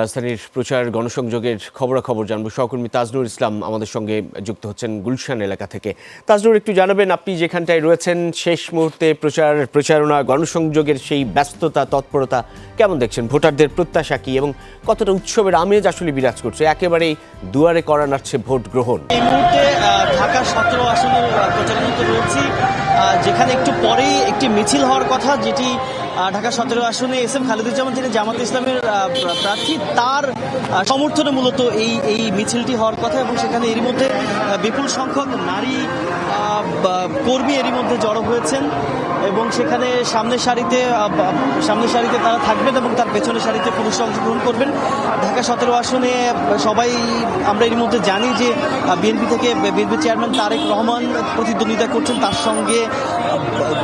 রাজধানীর প্রচার গণসংযোগের খবরাখবর জানবো। সহকর্মী তাজনুর ইসলাম আমাদের সঙ্গে যুক্ত হচ্ছেন গুলশান এলাকা থেকে। তাজনুর, একটু জানাবেন আপনি যেখানটায় রয়েছেন শেষ মুহূর্তে প্রচারণা গণসংযোগের সেই ব্যস্ততা তৎপরতা কেমন দেখছেন? ভোটারদের প্রত্যাশা কি এবং কতটা উৎসবের আমেজ আসলে বিরাজ করছে? একেবারেই দুয়ারে কড়া নাড়ছে ভোট গ্রহণ। এই মুহূর্তে ঢাকা 17 আসনের প্রচারণাতে রয়েছি, যেখানে একটু পরেই একটি মিছিল হওয়ার কথা, যেটি ঢাকা 17 আসনে এস.এম. খালেদুজ্জামান, যিনি জামাত ইসলামের প্রার্থী, তার সমর্থনে মূলত এই মিছিলটি হওয়ার কথা। এবং সেখানে এরই মধ্যে বিপুল সংখ্যক নারী কর্মী এরই মধ্যে জড়ো হয়েছেন এবং সেখানে সামনের সারিতে তারা থাকবেন এবং তার পেছনের সারিতে পুরুষরা অংশগ্রহণ করবেন। ঢাকা 17 আসনে সবাই আমরা এর মধ্যে জানি যে বিএনপি চেয়ারম্যান তারেক রহমান প্রতিদ্বন্দ্বিতা করছেন, তার সঙ্গে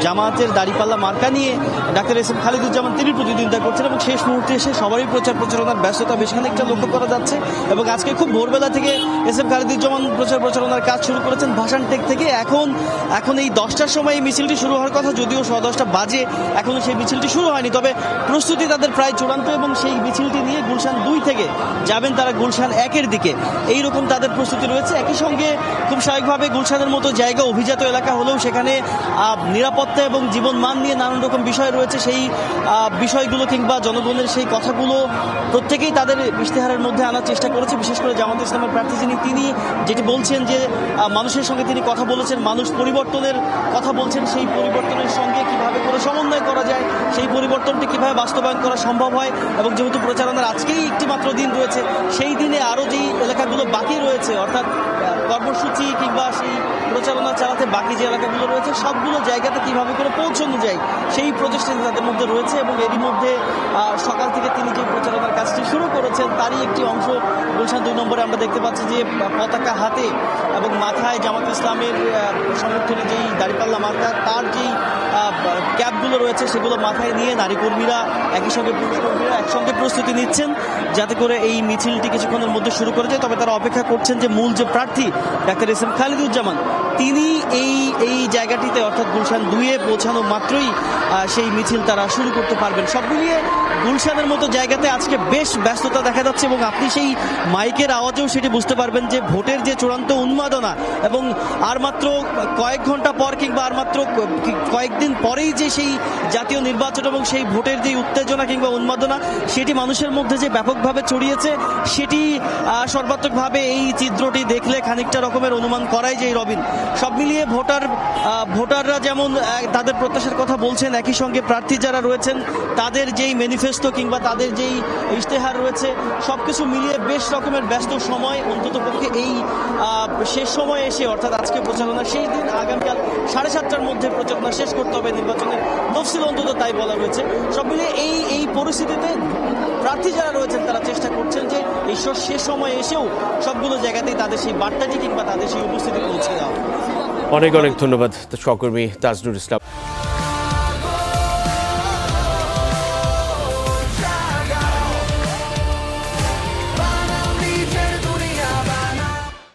জামায়াতের দাড়িপাল্লা মার্কা নিয়ে ডাক্তার এস.এম. খালেদুজ্জামান তিনি প্রতিদ্বন্দ্বিতা করছেন এবং শেষ মুহূর্তে এসে সবারই প্রচারণার ব্যস্ততা বেশ খানিকটা লক্ষ্য করা যাচ্ছে। এবং আজকে খুব ভোরবেলা থেকে এস.এম. খালেদুজ্জামান প্রচারণার কাজ শুরু করেছেন ভাসান টেক থেকে। এখন এই 10টার সময় এই মিছিলটি শুরু হওয়ার কথা, যদিও 10:15 বাজে, এখনো সেই মিছিলটি শুরু হয়নি। তবে প্রস্তুতি তাদের প্রায় চূড়ান্ত এবং সেই মিছিলটি নিয়ে গুলশান 2 থেকে যাবেন তারা গুলশান 1-এর দিকে, এইরকম তাদের প্রস্তুতি রয়েছে। একই সঙ্গে খুব স্বাভাবিকভাবে গুলশানের মতো জায়গা অভিজাত এলাকা হলেও সেখানে নিরাপত্তা এবং জীবনমান নিয়ে নানান রকম বিষয় রয়েছে। সেই বিষয়গুলো কিংবা জনগণের সেই কথাগুলো প্রত্যেকেই তাদের ইশতেহারের মধ্যে আনার চেষ্টা করেছে। বিশেষ করে জামাত ইসলামের প্রার্থী তিনি যেটি বলছেন যে মানুষের সঙ্গে তিনি কথা বলেছেন, মানুষ পরিবর্তনের কথা বলছেন, সেই পরিবর্তনের সঙ্গে কিভাবে করে সমন্বয় করা যায়, সেই পরিবর্তনটি কিভাবে বাস্তবায়ন করা সম্ভব হয়। এবং যেহেতু প্রচারণার আজকেই একটি মাত্র দিন রয়েছে, সেই দিনে আরও যেই এলাকাগুলো বাকি রয়েছে, অর্থাৎ কর্মসূচি কিংবা সেই প্রচারণা চালাতে বাকি যে এলাকাগুলো রয়েছে, সবগুলো জায়গাতে কিভাবে করে পৌঁছানো যায় সেই প্রচেষ্টা তাদের মধ্যে রয়েছে। এবং এরই মধ্যে সকাল থেকে তিনি যে প্রচারণার কাজটি শুরু করেছেন তারই একটি অংশ গুলশান 2 নম্বরে আমরা দেখতে পাচ্ছি যে পতাকা হাতে এবং মাথায় জামাত ইসলামের সমর্থনে যেই দাড়িপাল্লা মার্কা, তার যেই ক্যাপগুলো রয়েছে সেগুলো মাথায় নিয়ে নারী কর্মীরা একই সঙ্গে পুরুষ কর্মীরা একসঙ্গে প্রস্তুতি নিচ্ছেন যাতে করে এই মিছিলটি কিছুক্ষণের মধ্যে শুরু করে যায়। তবে তারা অপেক্ষা করছেন যে মূল যে প্রার্থী ডাক্তার এস.এম. খালেদুজ্জামান, তিনি এই জায়গাটিতে অর্থাৎ গুলশান 2-এ পৌঁছানো মাত্রই সেই মিছিল তারা শুরু করতে পারবেন। সব মিলিয়ে গুলশানের মতো জায়গাতে আজকে বেশ ব্যস্ততা দেখা যাচ্ছে এবং আপনি সেই মাইকের আওয়াজেও সেটি বুঝতে পারবেন যে ভোটের যে চূড়ান্ত উন্মাদনা এবং আর মাত্র কয়েক ঘন্টা পর কিংবা আর মাত্র কয়েকদিন পরেই যে সেই জাতীয় নির্বাচন এবং সেই ভোটের যে উত্তেজনা কিংবা উন্মাদনা সেটি মানুষের মধ্যে যে ব্যাপকভাবে ছড়িয়েছে, সেটি সর্বাত্মকভাবে এই চিত্রটি দেখলে খানিকটা রকমের অনুমান করাই যায় রবিন। সব মিলিয়ে ভোটাররা যেমন তাদের প্রত্যাশার কথা বলছেন, একই সঙ্গে প্রার্থী যারা রয়েছেন তাদের যেই ম্যানিফেস্টো কিংবা তাদের যেই ইশতেহার রয়েছে, সবকিছু মিলিয়ে বেশ রকমের ব্যস্ত সময়। অন্ততপক্ষে এই শেষ সময় এসে, অর্থাৎ আজকে প্রচারণা শেষ দিন, আগামীকাল 7:30টার মধ্যে প্রচারণা শেষ করতে হবে, নির্বাচনের তফসিল অন্তত তাই বলা রয়েছে। সব মিলিয়ে এই পরিস্থিতিতে প্রার্থী যারা রয়েছেন তারা চেষ্টা করছেন যে এই শেষ সময় এসেও সবগুলো জায়গাতেই তাদের সেই বার্তাটি কিংবা তাদের সেই উপস্থিতি পৌঁছে দেওয়া। অনেক ধন্যবাদ সহকর্মী তাজনুর ইসলাম।